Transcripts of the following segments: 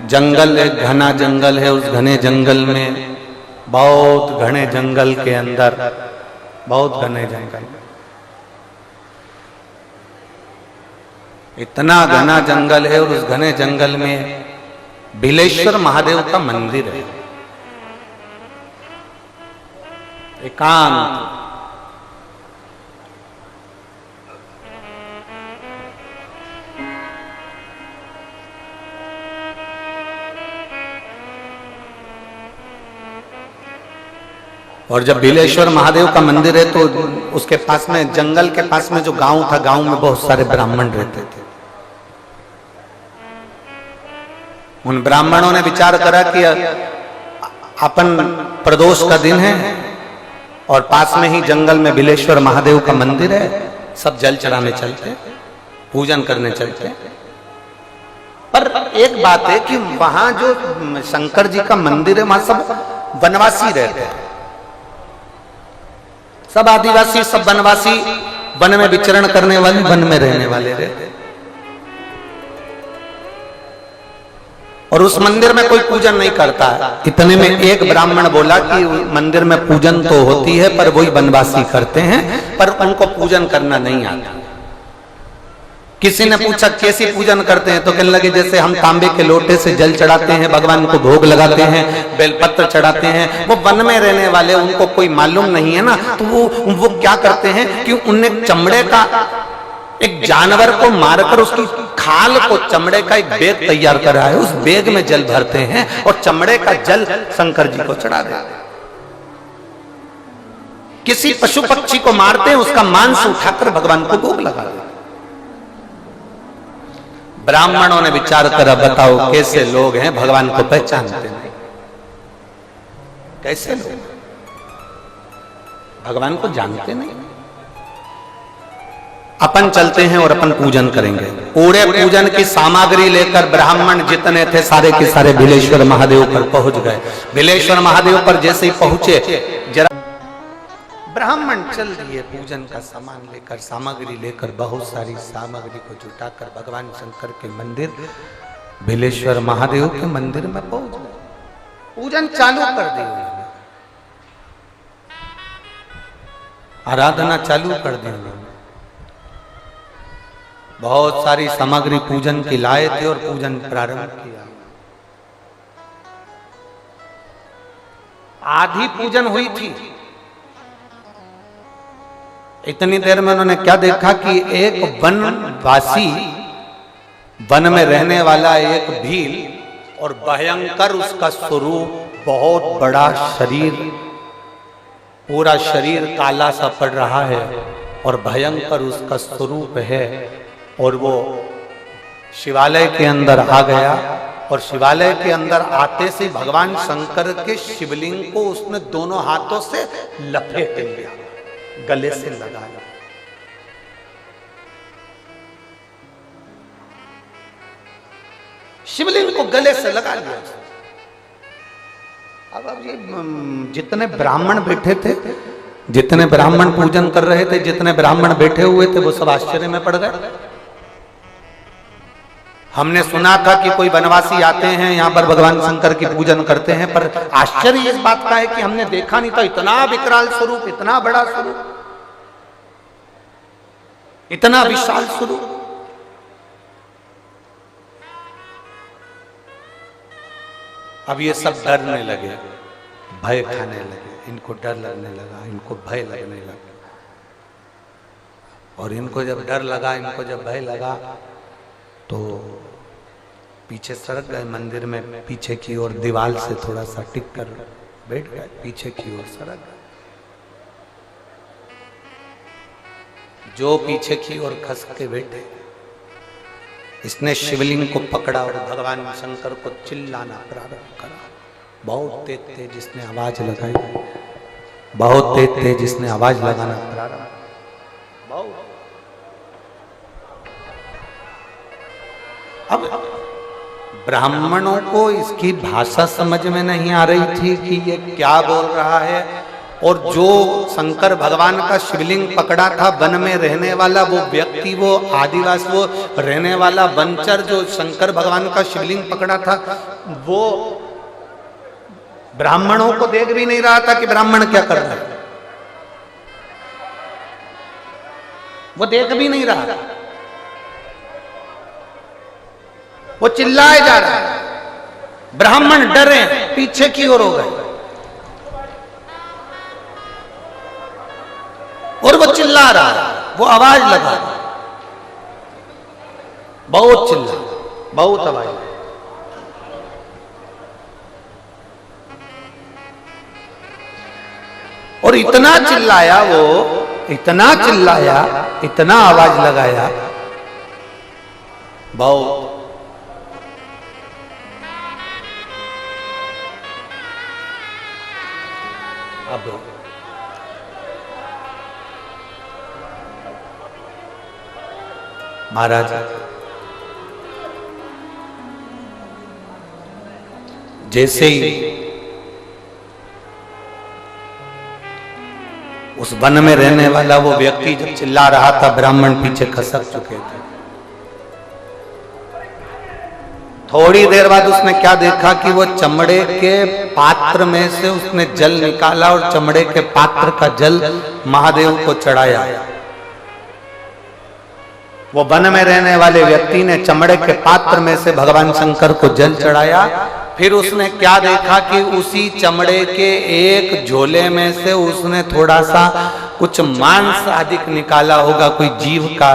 जंगल, एक घना जंगल है। उस घने जंगल में, बहुत घने जंगल के अंदर, बहुत घने जंगल, इतना घना जंगल है और उस घने जंगल में बिलेश्वर महादेव का मंदिर है, एकांत। और जब बिलेश्वर महादेव का मंदिर है तो उसके पास में, जंगल के पास में जो गांव था, गांव में बहुत सारे ब्राह्मण रहते थे। उन ब्राह्मणों ने विचार करा कि अपन प्रदोष का दिन है और पास में ही जंगल में बिलेश्वर महादेव का मंदिर है, सब जल चढ़ाने चलते, पूजन करने चलते। पर एक बात है कि वहां जो शंकर जी का मंदिर है, वहां सब वनवासी रहते हैं, सब आदिवासी, सब वनवासी, वन में विचरण करने वाले, वन में रहने वाले रहते। और उस मंदिर में कोई पूजन नहीं करता है। इतने में एक ब्राह्मण बोला कि मंदिर में पूजन तो होती है पर वही वनवासी करते हैं, पर उनको पूजन करना नहीं आता। किसी ने पूछा कैसी पूजन करते हैं, तो कहने लगे जैसे हम तांबे के लोटे से जल चढ़ाते हैं, भगवान को भोग लगाते हैं, बेलपत्र चढ़ाते हैं। वो वन में रहने वाले, उनको कोई मालूम नहीं है ना, तो वो क्या करते हैं कि उनने चमड़े का एक जानवर को मारकर उसकी खाल को, चमड़े का एक बैग तैयार करा है, उस बैग में जल भरते हैं और चमड़े का जल शंकर जी को चढ़ा देते हैं। किसी पशु पक्षी को मारते हैं, उसका मांस उठाकर भगवान को भोग लगा देते हैं। ब्राह्मणों ने विचार करा, बताओ कैसे लोग हैं, भगवान को पहचानते नहीं, कैसे लोग भगवान को जानते नहीं। अपन चलते हैं और अपन पूजन करेंगे। पूरे पूजन की सामग्री लेकर ब्राह्मण जितने थे सारे के सारे बिलेश्वर महादेव पर पहुंच गए। बिलेश्वर महादेव पर जैसे ही पहुंचे, जरा ब्राह्मण चल दिए पूजन का सामान लेकर, सामग्री लेकर, बहुत सारी सामग्री को जुटाकर भगवान शंकर के मंदिर, बिलेश्वर महादेव के मंदिर में पहुंच गए। पूजन चालू कर दी, आराधना चालू कर दी। बहुत सारी सामग्री पूजन की लाए थे और पूजन प्रारंभ किया। आधी पूजन हुई थी। इतनी देर में उन्होंने क्या देखा कि एक वनवासी, वन में रहने वाला एक भील, और भयंकर उसका स्वरूप, बहुत बड़ा शरीर, पूरा शरीर काला सा पड़ रहा है और भयंकर उसका स्वरूप है। और वो शिवालय के अंदर आ गया और शिवालय के अंदर आते से भगवान शंकर के शिवलिंग को उसने दोनों हाथों से लपेट लिया, गले से लगाया। शिवलिंग को गले से लगा लिया। अब ये जितने ब्राह्मण बैठे थे, जितने ब्राह्मण पूजन कर रहे थे, जितने ब्राह्मण बैठे हुए थे, वो सब आश्चर्य में पड़ गए। हमने सुना था कि कोई वनवासी आते हैं यहाँ पर भगवान शंकर की पूजन करते हैं, पर आश्चर्य इस बात का है कि हमने देखा नहीं था इतना विकराल स्वरूप, इतना बड़ा स्वरूप, इतना विशाल स्वरूप। अब ये सब डरने लगे, भय खाने लगे, इनको डर लगने लगा, इनको भय लगने लगा। और इनको जब डर लगा, इनको जब भय लगा, तो पीछे सरक गए मंदिर में, पीछे की ओर दीवार से थोड़ा सा टिक कर बैठ गए, पीछे की ओर सरक गए। जो पीछे की ओर खस के बैठे, इसने शिवलिंग को पकड़ा और भगवान शंकर को चिल्लाना प्रारंभ करा। बहुत तेज तेज जिसने आवाज लगाई, बहुत तेज तेज जिसने आवाज लगाना प्रारंभ। बहुत अब ब्राह्मणों को इसकी भाषा समझ में नहीं आ रही थी कि ये क्या बोल रहा है, और जो शंकर भगवान का शिवलिंग पकड़ा था वन में रहने वाला वो व्यक्ति, वो आदिवासी, वो रहने वाला वनचर जो शंकर भगवान का शिवलिंग पकड़ा था, वो ब्राह्मणों को देख भी नहीं रहा था कि ब्राह्मण क्या कर रहा है, वो देख भी नहीं रहा, वो चिल्लाए जा रहा है। ब्राह्मण डरे, पीछे की ओर हो गए और वो चिल्ला रहा है, वो आवाज लगा, बहुत चिल्ला, बहुत आवाज। और इतना चिल्लाया वो, इतना चिल्लाया, इतना आवाज लगाया, बहुत। अब महाराज जैसे ही उस वन में रहने वाला वो व्यक्ति जब चिल्ला रहा था, ब्राह्मण पीछे खसक चुके थे। थोड़ी देर बाद उसने क्या देखा कि वो चमड़े के पात्र में से उसने जल निकाला और चमड़े के पात्र का जल महादेव को चढ़ाया। वो वन में रहने वाले व्यक्ति ने चमड़े के पात्र में से भगवान शंकर को जल चढ़ाया। फिर उसने क्या देखा कि उसी चमड़े के एक झोले में से उसने थोड़ा सा कुछ मांस आदि निकाला होगा, कोई जीव का,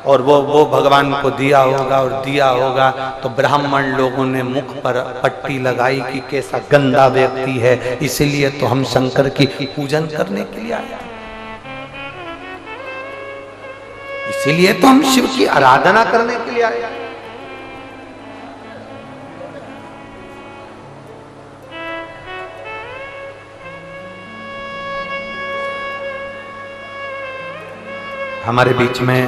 और वो भगवान को दिया होगा। और दिया होगा तो ब्राह्मण लोगों ने मुख पर पट्टी लगाई कि कैसा गंदा व्यक्ति है, इसीलिए तो हम शंकर की पूजन करने के लिए आए, इसीलिए तो हम शिव की आराधना करने के लिए आए। हमारे बीच में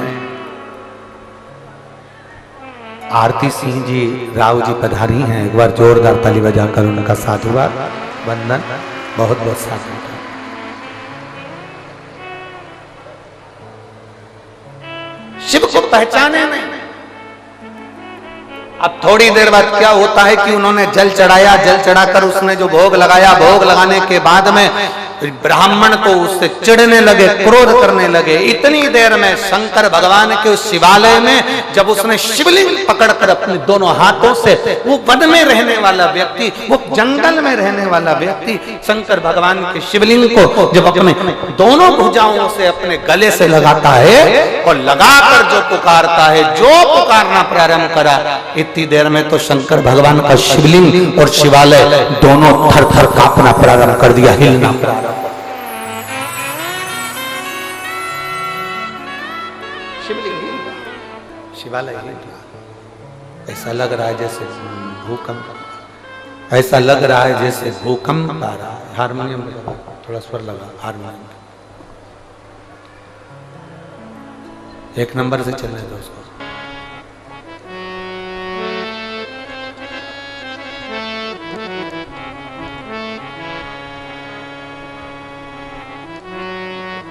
आरती सिंह जी राव जी पधारी हैं, एक बार जोरदार ताली बजाकर उनका साधुवाद वंदन, बहुत बहुत साधुवाद। शिव को पहचाने नहीं। अब थोड़ी देर बाद क्या होता है कि उन्होंने जल चढ़ाया, जल चढ़ाकर उसने जो भोग लगाया, भोग लगाने के बाद में ब्राह्मण को उससे चिढ़ने लगे, क्रोध करने लगे। इतनी देर में शंकर भगवान के उस शिवालय में जब उसने शिवलिंग पकड़कर अपने दोनों हाथों से, वो वन में रहने वाला व्यक्ति, वो जंगल में रहने वाला व्यक्ति शंकर भगवान के शिवलिंग को जब अपने दोनों भुजाओं से अपने गले से लगाता है और लगाकर जो पुकारता है, जो पुकारना प्रारंभ करा, इतनी देर में तो शंकर भगवान का शिवलिंग और शिवालय दोनों थर थर कांपना प्रारंभ कर दिया, हिलना प्रारंभ। शिवलिंग शिवालय ऐसा लग रहा है जैसे भूकंप, ऐसा लग रहा है जैसे भूकंप आ रहा है। हारमोनियम थोड़ा स्वर लगा, हारमोनियम एक नंबर से चलने दो उसको।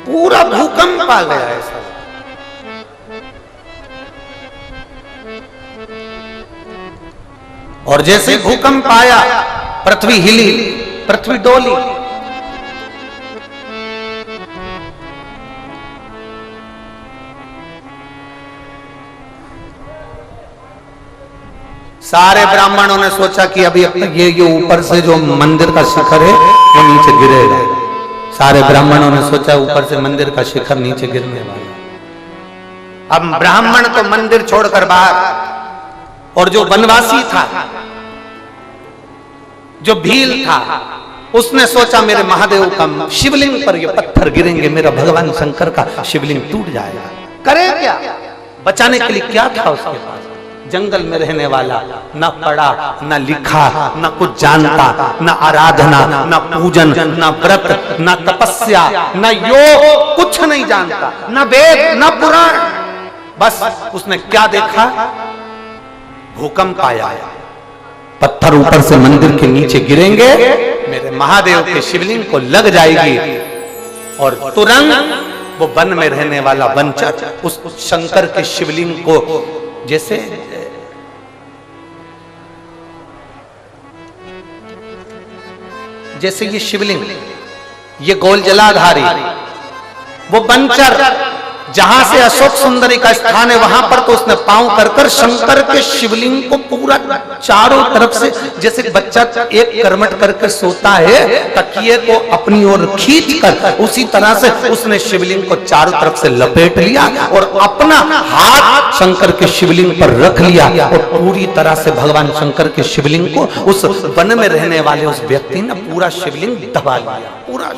पूरा भूकंप आ गया ऐसा। और जैसे भूकंप आया, पृथ्वी हिली, पृथ्वी डोली। सारे ब्राह्मणों ने सोचा कि अभी ये ऊपर से जो मंदिर का शिखर है वो नीचे गिरेगा। सारे ब्राह्मणों ने सोचा ऊपर से मंदिर का शिखर नीचे गिरने वाला। अब ब्राह्मण तो मंदिर छोड़कर बाहर, और जो वनवासी था, जो भील था, उसने सोचा मेरे महादेव का शिवलिंग पर ये पत्थर गिरेंगे, मेरा भगवान शंकर का शिवलिंग टूट जाएगा। करे क्या? बचाने के लिए क्या था उसके पास? जंगल में रहने वाला, न पढ़ा न लिखा, न कुछ जानता, न आराधना, न पूजन, न व्रत, न तपस्या, न योग, कुछ नहीं जानता, न वेद न पुराण। बस उसने क्या देखा? भूकंप आया, पत्थर ऊपर से मंदिर के नीचे गिरेंगे, मेरे महादेव के शिवलिंग को लग जाएगी और तुरंत वो वन में रहने वाला वनचर उस शंकर के शिवलिंग को जैसे ये शिवलिंग, ये गोल जलाधारी, वो वनचर जहां से अशोक सुंदरी का स्थान है वहां पर तो उसने पांव कर शंकर के शिवलिंग को पूरा चारों तरफ से, जैसे बच्चा एक करमट करके सोता है तकिए को अपनी ओर खींच कर, उसी तरह से उसने शिवलिंग को चारों तरफ से लपेट लिया और अपना हाथ शंकर के शिवलिंग पर रख लिया और पूरी तरह से भगवान शंकर के शिवलिंग को उस वन में रहने वाले उस व्यक्ति ने पूरा शिवलिंग दबा लिया। पूरा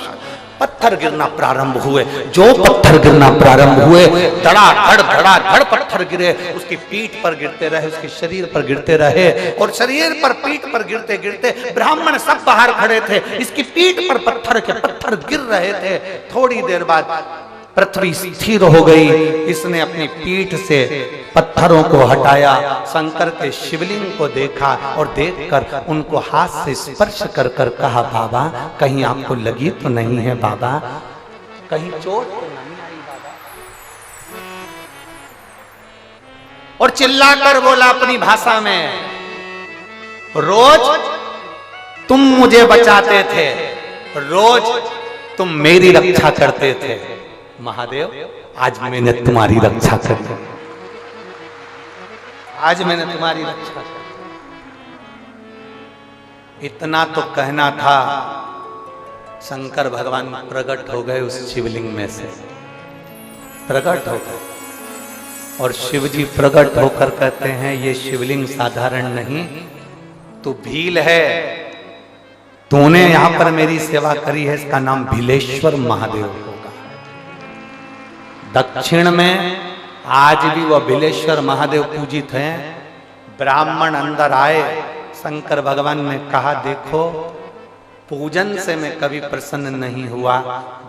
पत्थर गिरना प्रारंभ हुए, जो पत्थर गिरना प्रारंभ हुए धड़ाधड़ पत्थर गिरे, उसकी पीठ पर गिरते रहे, उसके शरीर पर गिरते रहे और शरीर पर पीठ पर गिरते गिरते ब्राह्मण सब बाहर खड़े थे, इसकी पीठ पर पत्थर के पत्थर गिर रहे थे। थोड़ी देर बाद पृथ्वी स्थिर हो गई, इसने अपनी पीठ से पत्थरों को हटाया, शंकर के शिवलिंग को देखा और देखकर उनको हाथ से स्पर्श कर कर कहा, बाबा कहीं आपको लगी तो नहीं है बाबा, कहीं चोट तो नहीं आई बाबा। और चिल्लाकर बोला अपनी भाषा में, रोज तुम मुझे बचाते थे, रोज तुम मेरी रक्षा करते थे, महादेव आज मैंने तुम्हारी रक्षा करी, आज मैंने तुम्हारी रक्षा करी। इतना तो कहना था, शंकर भगवान प्रकट हो गए उस शिवलिंग में से, प्रकट हो गए और शिव जी प्रकट होकर कहते हैं ये शिवलिंग साधारण नहीं, तू भील है, तूने यहां पर मेरी सेवा करी है, इसका नाम भीलेश्वर महादेव होगा। दक्षिण में आज भी वह भीलेश्वर महादेव पूजित हैं। ब्राह्मण अंदर आए, शंकर भगवान ने कहा देखो पूजन से मैं कभी प्रसन्न नहीं हुआ,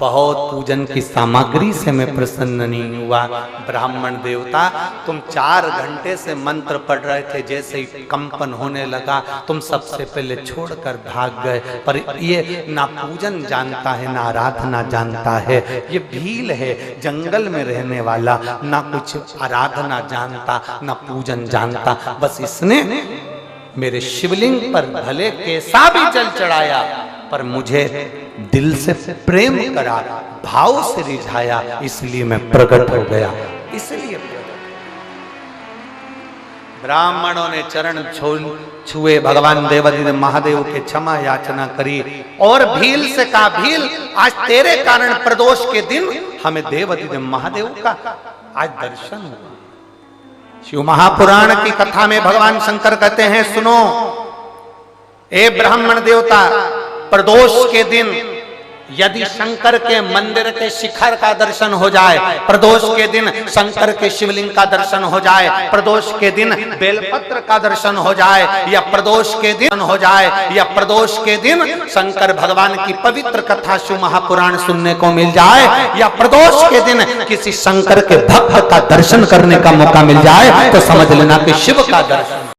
बहुत पूजन की सामग्री से मैं प्रसन्न नहीं हुआ। ब्राह्मण देवता तुम 4 घंटे से मंत्र पढ़ रहे थे, जैसे ही कंपन होने लगा तुम सबसे पहले छोड़कर भाग गए, पर ये ना पूजन जानता है ना आराधना जानता है, ये भील है जंगल में रहने वाला, ना कुछ आराधना जानता ना पूजन जानता, बस इसने मेरे शिवलिंग पर भले कैसा भी जल चढ़ाया पर मुझे दिल से प्रेम करा, भाव से रिझाया, इसलिए मैं प्रकट हो गया, इसलिए ब्राह्मणों ने चरण छुए, भगवान देवादिदेव महादेव के क्षमा याचना करी और भील से कहा भील आज तेरे कारण प्रदोष के दिन हमें देवादिदेव महादेव का आज दर्शन हुआ। शिव महापुराण की कथा में भगवान शंकर कहते हैं सुनो ए ब्राह्मण देवता, प्रदोष के दिन यदि शंकर के मंदिर के शिखर का दर्शन हो जाए, प्रदोष के दिन शंकर के शिवलिंग का दर्शन हो जाए, प्रदोष के दिन बेलपत्र का दर्शन हो जाए, या प्रदोष के दिन हो जाए, या प्रदोष के दिन शंकर भगवान की पवित्र कथा शिव महापुराण सुनने को मिल जाए, या प्रदोष के दिन किसी शंकर के भक्त का दर्शन करने का मौका मिल जाए, तो समझ लेना कि शिव का दर्शन